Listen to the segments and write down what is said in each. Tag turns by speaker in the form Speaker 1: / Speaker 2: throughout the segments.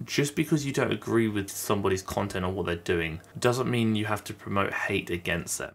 Speaker 1: just because you don't agree with somebody's content or what they're doing doesn't mean you have to promote hate against them.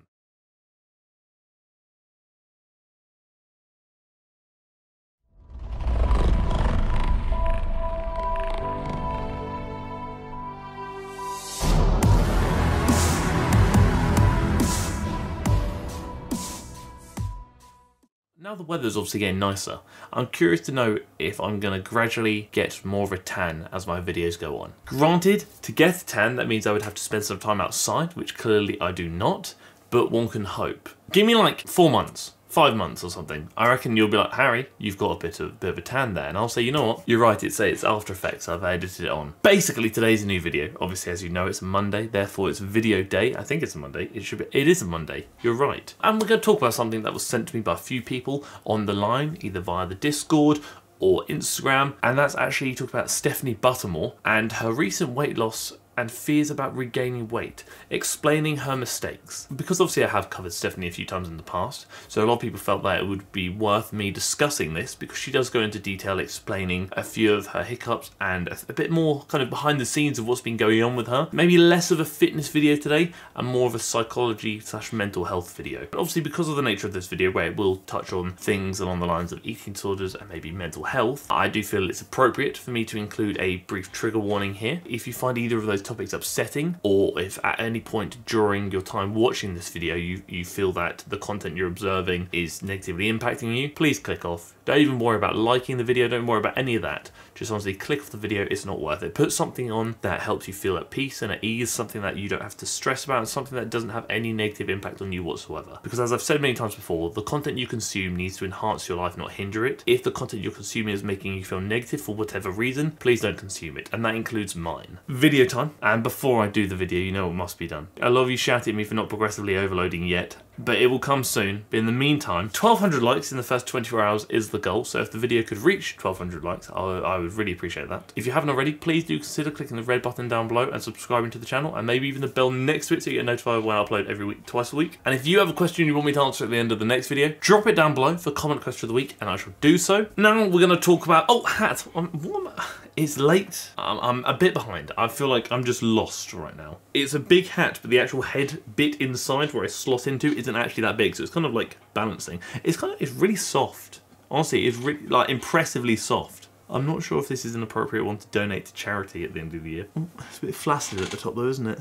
Speaker 1: Now the weather's obviously getting nicer, I'm curious to know if I'm going to gradually get more of a tan as my videos go on. Granted, to get a tan that means I would have to spend some time outside, which clearly I do not, but one can hope. Give me like 4 months. 5 months or something. I reckon you'll be like, Harry, you've got a bit of a tan there. And I'll say, you know what? You're right, it's After Effects. I've edited it on. Basically, today's a new video. Obviously, as you know, it's a Monday. Therefore, it's video day. I think it's a Monday. It is a Monday. You're right. And we're going to talk about something that was sent to me by a few people on the line, either via the Discord or Instagram. And that's actually talk about Stephanie Buttermore and her recent weight loss and fears about regaining weight, explaining her mistakes. Because obviously I have covered Stephanie a few times in the past, so a lot of people felt that it would be worth me discussing this because she does go into detail explaining a few of her hiccups and a bit more kind of behind the scenes of what's been going on with her. Maybe less of a fitness video today and more of a psychology/mental health video. But obviously because of the nature of this video where it will touch on things along the lines of eating disorders and maybe mental health, I do feel it's appropriate for me to include a brief trigger warning here. If you find either of those topics upsetting, or if at any point during your time watching this video you feel that the content you're observing is negatively impacting you, please click off. Don't even worry about liking the video, don't worry about any of that. Just honestly click off the video, it's not worth it. Put something on that helps you feel at peace and at ease, something that you don't have to stress about, and something that doesn't have any negative impact on you whatsoever. Because as I've said many times before, the content you consume needs to enhance your life, not hinder it. If the content you're consuming is making you feel negative for whatever reason, please don't consume it, and that includes mine. Video time, and before I do the video, you know what must be done. A lot of you shouted at me for not progressively overloading yet, but it will come soon. But in the meantime, 1,200 likes in the first 24 hours is the goal, so if the video could reach 1,200 likes, I would really appreciate that. If you haven't already, please do consider clicking the red button down below and subscribing to the channel, and maybe even the bell next to it so you get notified when I upload every week, twice a week. And if you have a question you want me to answer at the end of the next video, drop it down below for comment question of the week, and I shall do so. Now we're going to talk about, hat. It's late. I'm a bit behind. I feel like I'm just lost right now. It's a big hat, but the actual head bit inside where I slot into isn't actually that big, so it's kind of like balancing. It's really soft. Honestly, it's really like impressively soft. I'm not sure if this is an appropriate one to donate to charity at the end of the year. It's a bit flaccid at the top though, isn't it?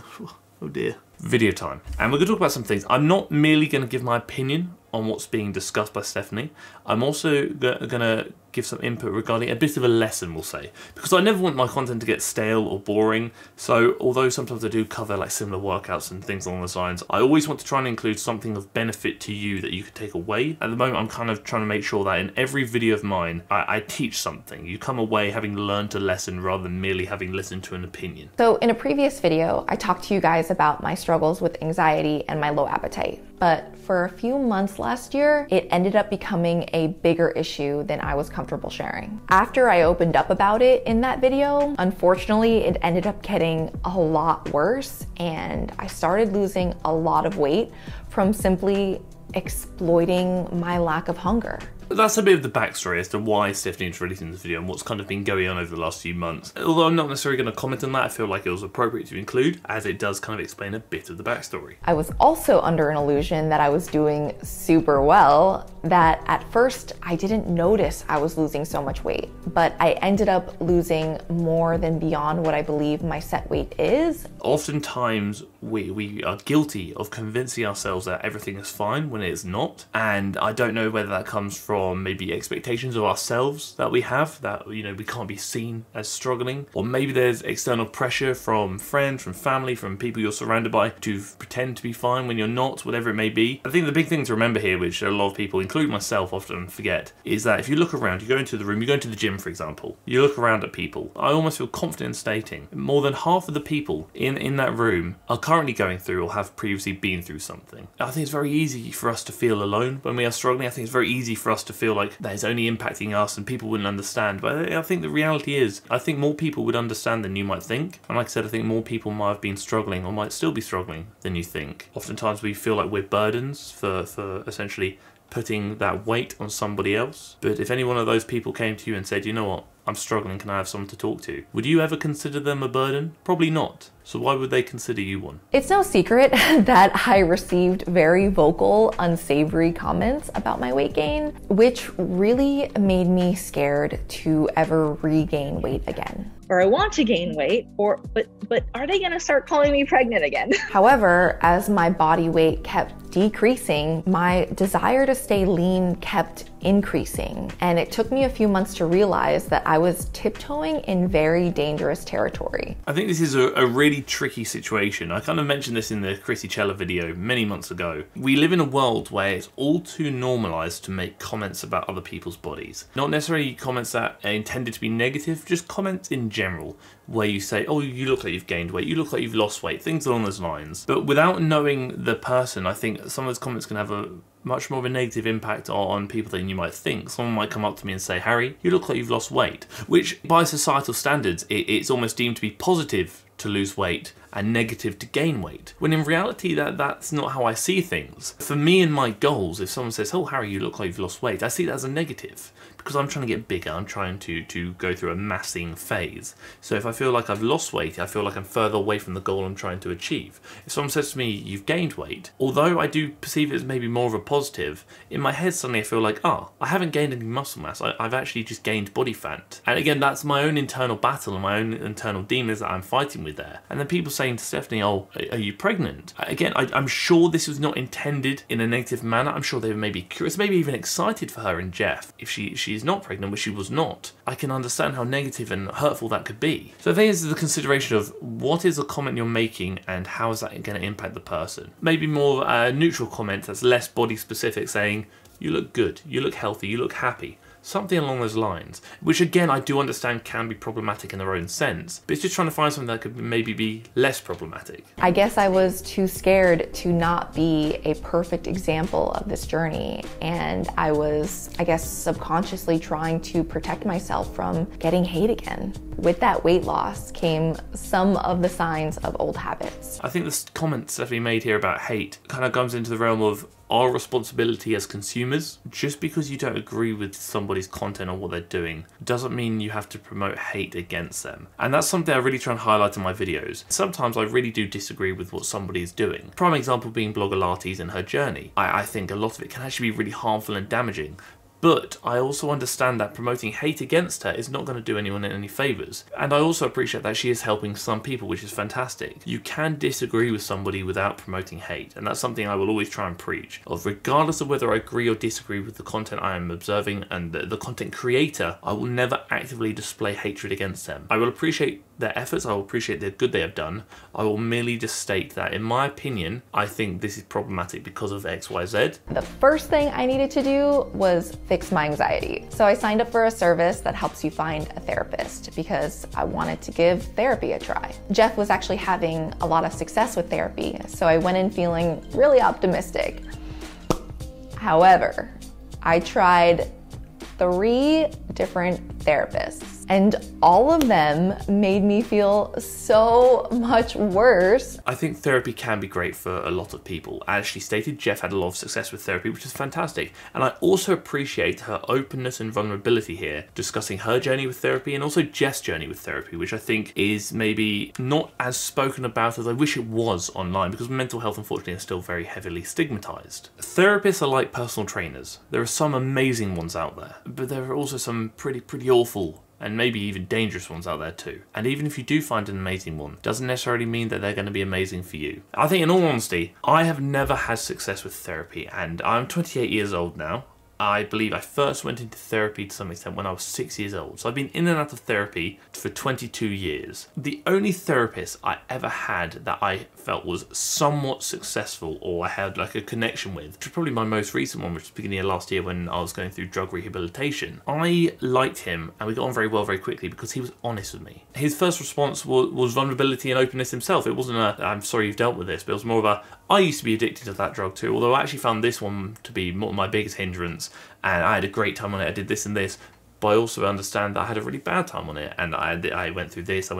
Speaker 1: Oh dear. Video time. And we're going to talk about some things. I'm not merely going to give my opinion on what's being discussed by Stephanie. I'm also going to give some input regarding a bit of a lesson, we'll say, because I never want my content to get stale or boring. So although sometimes I do cover like similar workouts and things along those lines, I always want to try and include something of benefit to you that you could take away. At the moment, I'm kind of trying to make sure that in every video of mine, I teach something. You come away having learned a lesson rather than merely having listened to an opinion.
Speaker 2: So in a previous video, I talked to you guys about my struggles with anxiety and my low appetite. But for a few months last year, it ended up becoming a bigger issue than I was comfortable sharing. After I opened up about it in that video, unfortunately, it ended up getting a lot worse, and I started losing a lot of weight from simply exploiting my lack of hunger.
Speaker 1: That's a bit of the backstory as to why Stephanie is releasing this video and what's kind of been going on over the last few months. Although I'm not necessarily going to comment on that, I feel like it was appropriate to include, as it does kind of explain a bit of the backstory.
Speaker 2: I was also under an illusion that I was doing super well, that at first I didn't notice I was losing so much weight, but I ended up losing more than beyond what I believe my set weight is.
Speaker 1: Oftentimes we are guilty of convincing ourselves that everything is fine when it's not, and I don't know whether that comes from maybe expectations of ourselves that we have, that we can't be seen as struggling, or maybe there's external pressure from friends, from family, from people you're surrounded by to pretend to be fine when you're not, whatever it may be. I think the big thing to remember here, which a lot of people, including myself, often forget, is that if you look around, you go into the room, you go into the gym for example, you look around at people, I almost feel confident in stating more than half of the people in that room are currently going through or have previously been through something. I think it's very easy for us to feel alone when we are struggling. I think it's very easy for us to feel like that is only impacting us and people wouldn't understand. But I think the reality is, I think more people would understand than you might think. And like I said, I think more people might have been struggling or might still be struggling than you think. Oftentimes we feel like we're burdens for essentially putting that weight on somebody else. But if any one of those people came to you and said, you know what, I'm struggling, can I have someone to talk to? Would you ever consider them a burden? Probably not. So why would they consider you one?
Speaker 2: It's no secret that I received very vocal, unsavory comments about my weight gain, which really made me scared to ever regain weight again.
Speaker 3: Or I want to gain weight, but are they gonna start calling me pregnant again?
Speaker 2: However, as my body weight kept decreasing, my desire to stay lean kept increasing. And it took me a few months to realize that I was tiptoeing in very dangerous territory.
Speaker 1: I think this is a really tricky situation. I kind of mentioned this in the Chrissy Cella video many months ago. We live in a world where it's all too normalized to make comments about other people's bodies. Not necessarily comments that are intended to be negative, just comments in general, where you say, oh, you look like you've gained weight, you look like you've lost weight, things along those lines. But without knowing the person, I think some of those comments can have a much more of a negative impact on people than you might think. Someone might come up to me and say, Harry, you look like you've lost weight, which by societal standards, it's almost deemed to be positive to lose weight and negative to gain weight, when in reality that's not how I see things. For me and my goals, if someone says, oh Harry, you look like you've lost weight, I see that as a negative, because I'm trying to get bigger, I'm trying to go through a massing phase. So if I feel like I've lost weight, I feel like I'm further away from the goal I'm trying to achieve. If someone says to me, you've gained weight, although I do perceive it as maybe more of a positive, in my head suddenly I feel like, I haven't gained any muscle mass, I've actually just gained body fat. And again, that's my own internal battle and my own internal demons that I'm fighting with there. And then people saying to Stephanie, oh, are you pregnant? Again, I'm sure this was not intended in a negative manner. I'm sure they were maybe curious, maybe even excited for her and Jeff. If she's not pregnant, which she was not, I can understand how negative and hurtful that could be. So I think this is the consideration of what is the comment you're making and how is that going to impact the person. Maybe more a neutral comment that's less body specific, saying, you look good, you look healthy, you look happy. Something along those lines, which again I do understand can be problematic in their own sense, but it's just trying to find something that could maybe be less problematic.
Speaker 2: I guess I was too scared to not be a perfect example of this journey, and I was, I guess, subconsciously trying to protect myself from getting hate again. With that weight loss came some of the signs of old habits.
Speaker 1: I think this comment Stephanie made here about hate kind of comes into the realm of our responsibility as consumers. Just because you don't agree with somebody's content or what they're doing doesn't mean you have to promote hate against them. And that's something I really try and highlight in my videos. Sometimes I really do disagree with what somebody is doing. Prime example being blogger Lattes and her journey. I think a lot of it can actually be really harmful and damaging. But I also understand that promoting hate against her is not going to do anyone any favours. And I also appreciate that she is helping some people, which is fantastic. You can disagree with somebody without promoting hate, and that's something I will always try and preach. Regardless of whether I agree or disagree with the content I am observing and the content creator, I will never actively display hatred against them. I will appreciate their efforts, I will appreciate the good they have done. I will merely just state that, in my opinion, I think this is problematic because of X, Y, Z.
Speaker 2: The first thing I needed to do was fix my anxiety. So I signed up for a service that helps you find a therapist because I wanted to give therapy a try. Jeff was actually having a lot of success with therapy, so I went in feeling really optimistic. However, I tried 3 different therapists, and all of them made me feel so much worse.
Speaker 1: I think therapy can be great for a lot of people. As she stated, Jeff had a lot of success with therapy, which is fantastic. And I also appreciate her openness and vulnerability here, discussing her journey with therapy and also Jeff's journey with therapy, which I think is maybe not as spoken about as I wish it was online, because mental health, unfortunately, is still very heavily stigmatized. Therapists are like personal trainers. There are some amazing ones out there, but there are also some pretty awful and maybe even dangerous ones out there too. And even if you do find an amazing one, doesn't necessarily mean that they're going to be amazing for you. I think in all honesty, I have never had success with therapy, and I'm 28 years old now. I believe I first went into therapy to some extent when I was 6 years old. So I've been in and out of therapy for 22 years. The only therapist I ever had that I felt was somewhat successful or I had like a connection with, which was probably my most recent one, which was beginning of last year when I was going through drug rehabilitation. I liked him and we got on very well very quickly because he was honest with me. His first response was vulnerability and openness himself. It wasn't a, I'm sorry you've dealt with this, but it was more of a, I used to be addicted to that drug too, although I actually found this one to be my biggest hindrance, and I had a great time on it, I did this and this, but I also understand that I had a really bad time on it, and I went through this,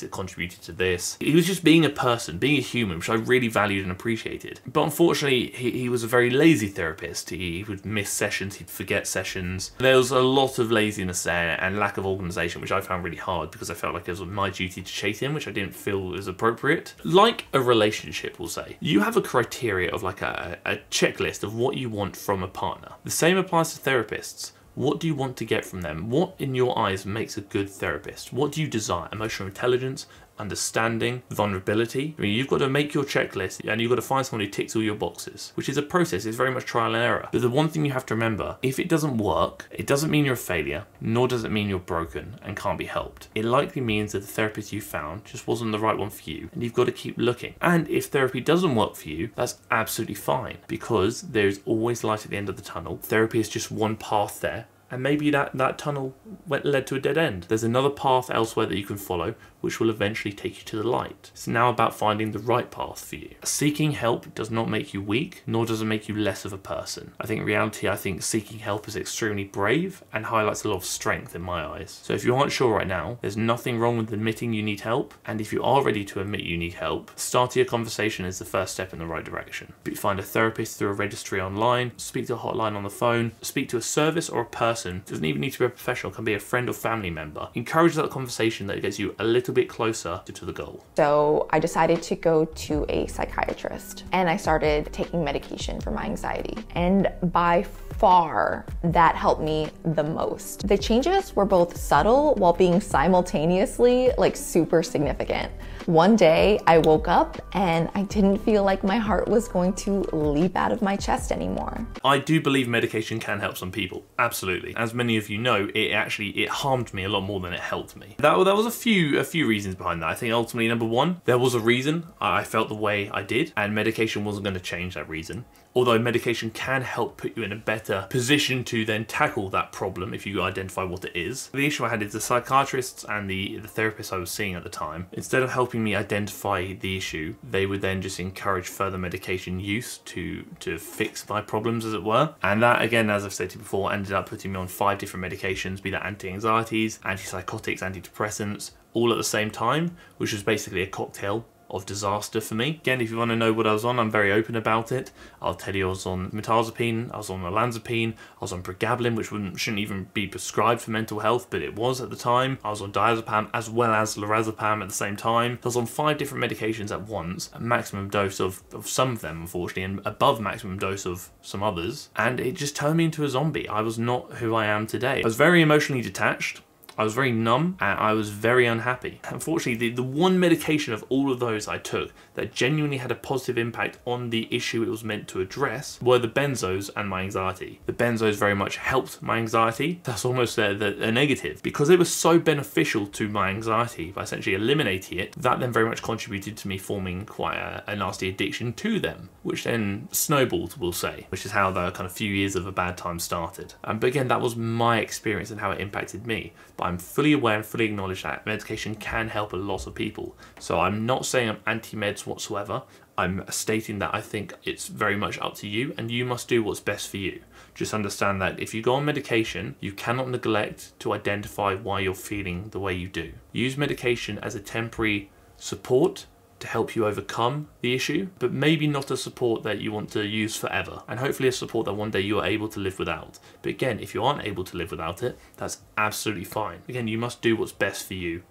Speaker 1: it contributed to this. He was just being a person, being a human, which I really valued and appreciated. But unfortunately, he was a very lazy therapist. He would miss sessions, he'd forget sessions. There was a lot of laziness there and lack of organisation, which I found really hard because I felt like it was my duty to chase him, which I didn't feel was appropriate. Like a relationship, we'll say. You have a criteria of like a checklist of what you want from a partner. The same applies to therapists. What do you want to get from them? What in your eyes makes a good therapist? What do you desire? Emotional intelligence, understanding, vulnerability. I mean, you've got to make your checklist and you've got to find someone who ticks all your boxes, which is a process. It's very much trial and error. But the one thing you have to remember, if it doesn't work, it doesn't mean you're a failure, nor does it mean you're broken and can't be helped. It likely means that the therapist you found just wasn't the right one for you, and you've got to keep looking. And if therapy doesn't work for you, that's absolutely fine, because there's always light at the end of the tunnel. Therapy is just one path there. And maybe that tunnel led to a dead end. There's another path elsewhere that you can follow, which will eventually take you to the light. It's now about finding the right path for you. Seeking help does not make you weak, nor does it make you less of a person. I think seeking help is extremely brave and highlights a lot of strength in my eyes. So if you aren't sure right now, there's nothing wrong with admitting you need help. And if you are ready to admit you need help, starting a conversation is the first step in the right direction. But find a therapist through a registry online, speak to a hotline on the phone, speak to a service or a person. It doesn't even need to be a professional, it can be a friend or family member. Encourage that conversation that gets you a little bit closer to the goal.
Speaker 2: So I decided to go to a psychiatrist and I started taking medication for my anxiety. And by far, that helped me the most. The changes were both subtle while being simultaneously like super significant. One day I woke up and I didn't feel like my heart was going to leap out of my chest anymore.
Speaker 1: I do believe medication can help some people, absolutely. As many of you know, it harmed me a lot more than it helped me. That was a few reasons behind that. I think ultimately, number one, there was a reason I felt the way I did, and medication wasn't going to change that reason. Although medication can help put you in a better position to then tackle that problem if you identify what it is. The issue I had is the psychiatrists and the therapists I was seeing at the time, instead of helping me identify the issue, they would then just encourage further medication use to fix my problems, as it were. And that, again, as I've said to you before, ended up putting me on 5 different medications, be that anti-anxieties, antipsychotics, antidepressants, all at the same time, which was basically a cocktail of disaster for me. Again, if you want to know what I was on, I'm very open about it. I'll tell you I was on mirtazapine, I was on olanzapine, I was on pregabalin, which shouldn't even be prescribed for mental health, but it was at the time. I was on diazepam as well as lorazepam at the same time. I was on 5 different medications at once, a maximum dose of some of them, unfortunately, and above maximum dose of some others. And it just turned me into a zombie. I was not who I am today. I was very emotionally detached. I was very numb and I was very unhappy. Unfortunately, the one medication of all of those I took that genuinely had a positive impact on the issue it was meant to address were the benzos and my anxiety. The benzos very much helped my anxiety. That's almost a negative, because it was so beneficial to my anxiety by essentially eliminating it. That then very much contributed to me forming quite a nasty addiction to them, which then snowballed, we'll say, which is how the kind of few years of a bad time started. But again, that was my experience and how it impacted me. But I'm fully aware and fully acknowledge that medication can help a lot of people. So I'm not saying I'm anti-meds whatsoever. I'm stating that I think it's very much up to you and you must do what's best for you. Just understand that if you go on medication, you cannot neglect to identify why you're feeling the way you do. Use medication as a temporary support to help you overcome the issue, but maybe not a support that you want to use forever, and hopefully a support that one day you are able to live without. But again, if you aren't able to live without it, that's absolutely fine. Again, you must do what's best for you.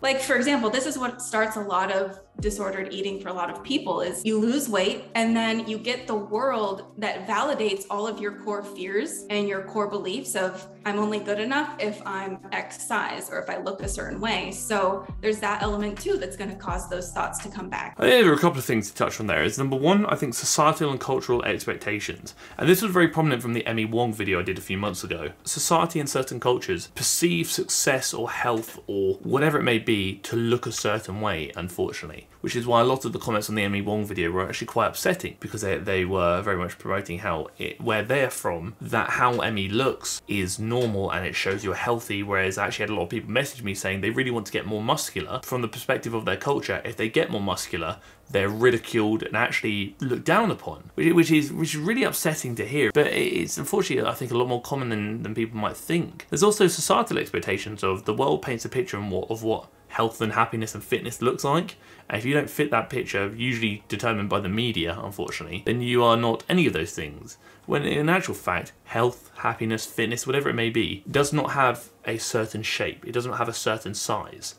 Speaker 1: Like,
Speaker 4: for example, this is what starts a lot of disordered eating for a lot of people is you lose weight and then you get the world that validates all of your core fears and your core beliefs of I'm only good enough if I'm X size or if I look a certain way. So there's that element too that's going to cause those thoughts to come back.
Speaker 1: I think there are a couple of things to touch on there. Is number one, I think societal and cultural expectations. And this was very prominent from the Emmy Wong video I did a few months ago. Society in certain cultures perceive success or health or whatever it may be to look a certain way, unfortunately. Which is why a lot of the comments on the Emmy Wong video were actually quite upsetting, because they were very much promoting how where they're from, that how Emmy looks is normal and it shows you're healthy, whereas I actually had a lot of people message me saying they really want to get more muscular. From the perspective of their culture, if they get more muscular, they're ridiculed and actually looked down upon, which is really upsetting to hear. But it's unfortunately, I think, a lot more common than people might think. There's also societal expectations of the world paints a picture of what health and happiness and fitness looks like. And if you don't fit that picture, usually determined by the media, unfortunately, then you are not any of those things. When in actual fact, health, happiness, fitness, whatever it may be, does not have a certain shape. It doesn't have a certain size.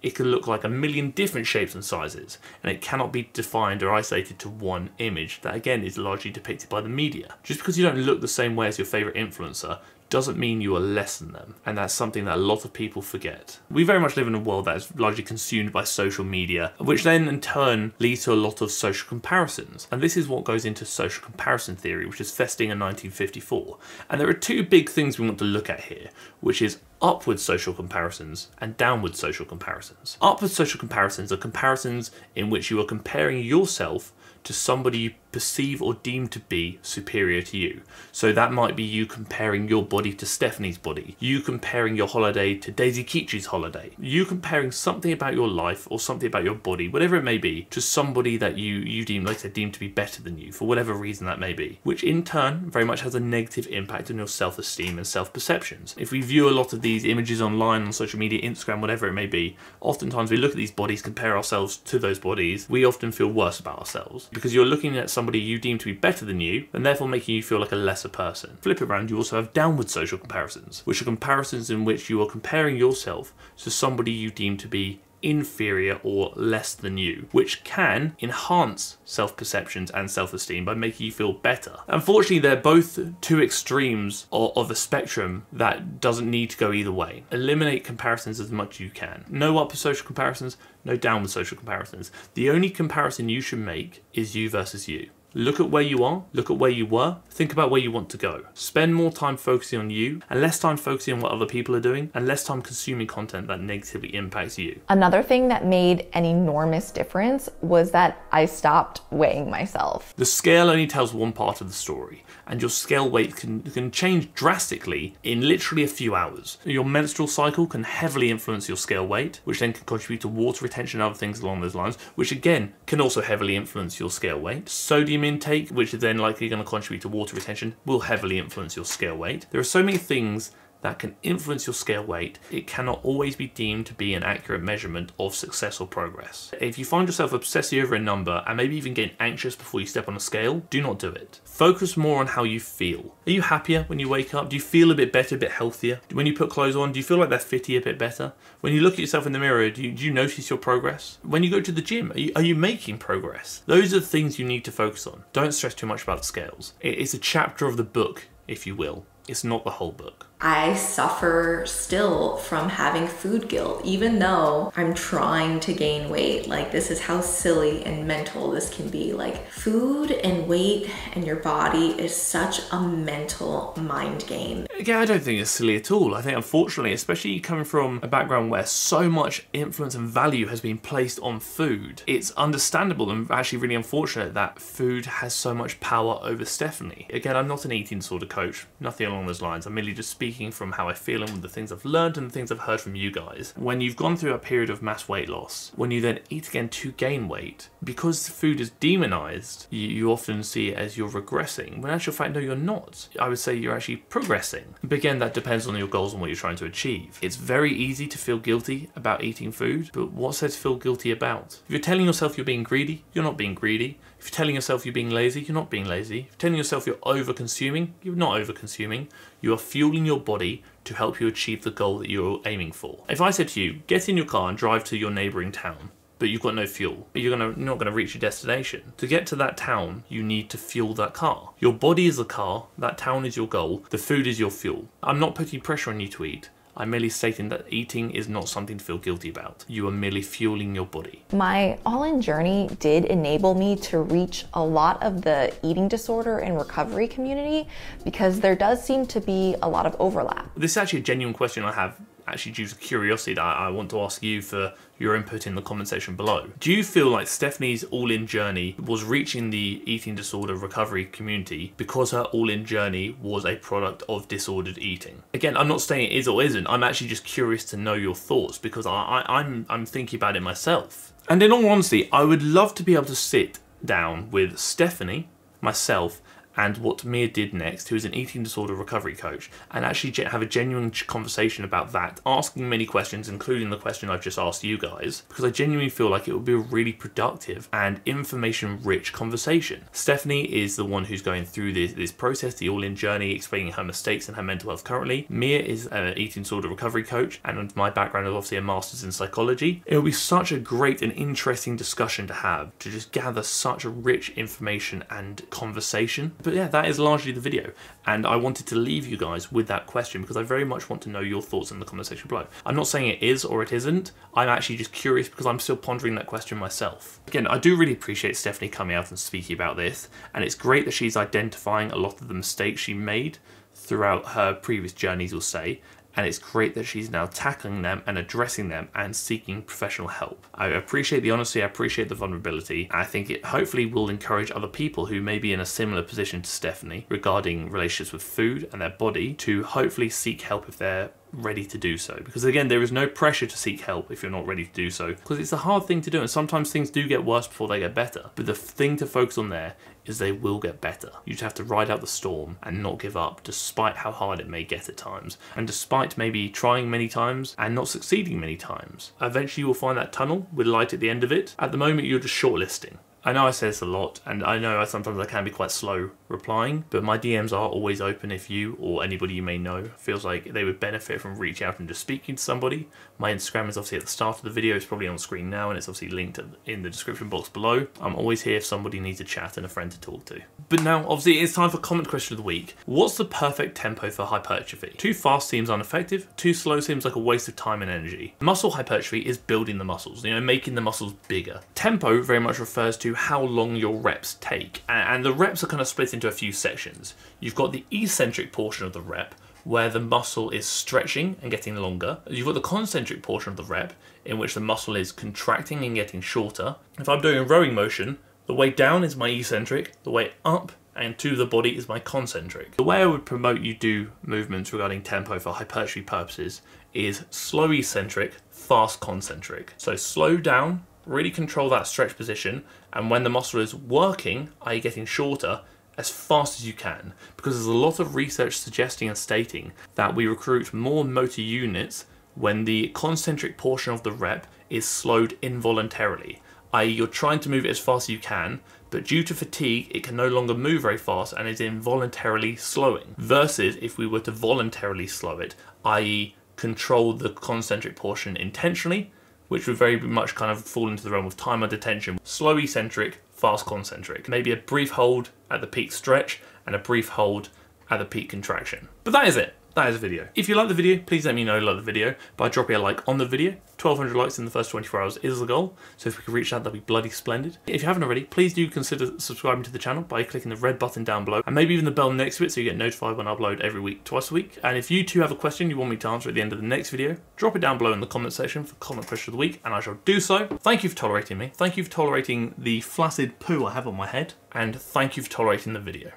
Speaker 1: It can look like a million different shapes and sizes, and it cannot be defined or isolated to one image that, again, is largely depicted by the media. Just because you don't look the same way as your favourite influencer doesn't mean you are less than them, and that's something that a lot of people forget. We very much live in a world that is largely consumed by social media, which then in turn leads to a lot of social comparisons. And this is what goes into social comparison theory, which is festing in 1954. And there are two big things we want to look at here, which is upward social comparisons and downward social comparisons. Upward social comparisons are comparisons in which you are comparing yourself to somebody you perceive or deem to be superior to you. So that might be you comparing your body to Stephanie's body, you comparing your holiday to Daisy Keach's holiday, you comparing something about your life or something about your body, whatever it may be, to somebody that you deem, like I said, deem to be better than you, for whatever reason that may be, which in turn very much has a negative impact on your self-esteem and self-perceptions. If we view a lot of these images online, on social media, Instagram, whatever it may be, oftentimes we look at these bodies, compare ourselves to those bodies, we often feel worse about ourselves, because you're looking at somebody you deem to be better than you, and therefore making you feel like a lesser person. Flip it around, you also have downward social comparisons, which are comparisons in which you are comparing yourself to somebody you deem to be inferior or less than you, which can enhance self-perceptions and self-esteem by making you feel better. Unfortunately, they're both two extremes of a spectrum that doesn't need to go either way. Eliminate comparisons as much as you can. No upper social comparisons, no downward social comparisons. The only comparison you should make is you versus you. Look at where you are, look at where you were, think about where you want to go. Spend more time focusing on you and less time focusing on what other people are doing and less time consuming content that negatively impacts you.
Speaker 2: Another thing that made an enormous difference was that I stopped weighing myself.
Speaker 1: The scale only tells one part of the story, and your scale weight can change drastically in literally a few hours. Your menstrual cycle can heavily influence your scale weight, which then can contribute to water retention and other things along those lines, which again can also heavily influence your scale weight. Sodium intake, which is then likely going to contribute to water retention, will heavily influence your scale weight. There are so many things that can influence your scale weight. It cannot always be deemed to be an accurate measurement of success or progress. If you find yourself obsessing over a number and maybe even getting anxious before you step on a scale, do not do it. Focus more on how you feel. Are you happier when you wake up? Do you feel a bit better, a bit healthier? When you put clothes on, do you feel like they're fitting a bit better? When you look at yourself in the mirror, do you notice your progress? When you go to the gym, are you making progress? Those are the things you need to focus on. Don't stress too much about the scales. It's a chapter of the book, if you will. It's not the whole book.
Speaker 5: I suffer still from having food guilt, even though I'm trying to gain weight. Like, this is how silly and mental this can be. Like, food and weight and your body is such a mental mind game.
Speaker 1: Yeah, I don't think it's silly at all. I think, unfortunately, especially coming from a background where so much influence and value has been placed on food, it's understandable and actually really unfortunate that food has so much power over Stephanie. Again, I'm not an eating disorder coach, nothing along those lines. I'm merely just speaking from how I feel and with the things I've learned and the things I've heard from you guys. When you've gone through a period of mass weight loss, when you then eat again to gain weight, because food is demonized, you often see it as you're regressing, when in actual fact, no, you're not. I would say you're actually progressing. But again, that depends on your goals and what you're trying to achieve. It's very easy to feel guilty about eating food, but what's there to feel guilty about? If you're telling yourself you're being greedy, you're not being greedy. If you're telling yourself you're being lazy, you're not being lazy. If you're telling yourself you're over-consuming, you're not over-consuming. You are fueling your body to help you achieve the goal that you're aiming for. If I said to you, get in your car and drive to your neighbouring town, but you've got no fuel, you're not going to reach your destination. To get to that town, you need to fuel that car. Your body is the car, that town is your goal, the food is your fuel. I'm not putting pressure on you to eat. I'm merely stating that eating is not something to feel guilty about. You are merely fueling your body.
Speaker 2: My all-in journey did enable me to reach a lot of the eating disorder and recovery community because there does seem to be a lot of overlap.
Speaker 1: This is actually a genuine question I have actually due to curiosity that I want to ask you for your input in the comment section below. Do you feel like Stephanie's all-in journey was reaching the eating disorder recovery community because her all-in journey was a product of disordered eating? Again, I'm not saying it is or isn't, I'm actually just curious to know your thoughts because I'm thinking about it myself. And in all honesty, I would love to be able to sit down with Stephanie, myself, and what Mia did next, who is an eating disorder recovery coach, and actually have a genuine conversation about that, asking many questions, including the question I've just asked you guys, because I genuinely feel like it would be a really productive and information-rich conversation. Stephanie is the one who's going through this process, the all-in journey, explaining her mistakes and her mental health currently. Mia is an eating disorder recovery coach, and my background is obviously a master's in psychology. It will be such a great and interesting discussion to have, to just gather such a rich information and conversation. But yeah, that is largely the video, and I wanted to leave you guys with that question because I very much want to know your thoughts in the comment section below. I'm not saying it is or it isn't, I'm actually just curious because I'm still pondering that question myself. Again, I do really appreciate Stephanie coming out and speaking about this, and it's great that she's identifying a lot of the mistakes she made throughout her previous journeys, we'll say, and it's great that she's now tackling them and addressing them and seeking professional help. I appreciate the honesty, I appreciate the vulnerability. I think it hopefully will encourage other people who may be in a similar position to Stephanie regarding relationships with food and their body to hopefully seek help if they're ready to do so. Because again, there is no pressure to seek help if you're not ready to do so, because it's a hard thing to do and sometimes things do get worse before they get better. But the thing to focus on there is they will get better. You just have to ride out the storm and not give up despite how hard it may get at times, and despite maybe trying many times and not succeeding many times. Eventually you will find that tunnel with light at the end of it. At the moment you're just shortlisting. I know I say this a lot, and I know sometimes I can be quite slow replying, but my DMs are always open if you or anybody you may know feels like they would benefit from reaching out and just speaking to somebody. My Instagram is obviously at the start of the video, it's probably on screen now, and it's obviously linked in the description box below. I'm always here if somebody needs a chat and a friend to talk to. But now, obviously, it's time for comment question of the week. What's the perfect tempo for hypertrophy? Too fast seems ineffective, too slow seems like a waste of time and energy. Muscle hypertrophy is building the muscles, making the muscles bigger. Tempo very much refers to how long your reps take, and the reps are kind of split into a few sections. You've got the eccentric portion of the rep where the muscle is stretching and getting longer. You've got the concentric portion of the rep in which the muscle is contracting and getting shorter. If I'm doing a rowing motion, the way down is my eccentric, the way up and to the body is my concentric. The way I would promote you do movements regarding tempo for hypertrophy purposes is slow eccentric, fast concentric. So slow down, really control that stretch position, and when the muscle is working, i.e. getting shorter, as fast as you can, because there's a lot of research suggesting and stating that we recruit more motor units when the concentric portion of the rep is slowed involuntarily, i.e. you're trying to move it as fast as you can, but due to fatigue it can no longer move very fast and is involuntarily slowing, versus if we were to voluntarily slow it, i.e. control the concentric portion intentionally, which would very much kind of fall into the realm of time under tension. Slow eccentric, fast concentric. Maybe a brief hold at the peak stretch and a brief hold at the peak contraction. But that is it. That is the video. If you like the video, please let me know you like the video by dropping a like on the video. 1,200 likes in the first 24 hours is the goal, so if we can reach that, that'd be bloody splendid. If you haven't already, please do consider subscribing to the channel by clicking the red button down below, and maybe even the bell next to it so you get notified when I upload every week, twice a week. And if you too have a question you want me to answer at the end of the next video, drop it down below in the comment section for comment question of the week, and I shall do so. Thank you for tolerating me. Thank you for tolerating the flaccid poo I have on my head, and thank you for tolerating the video.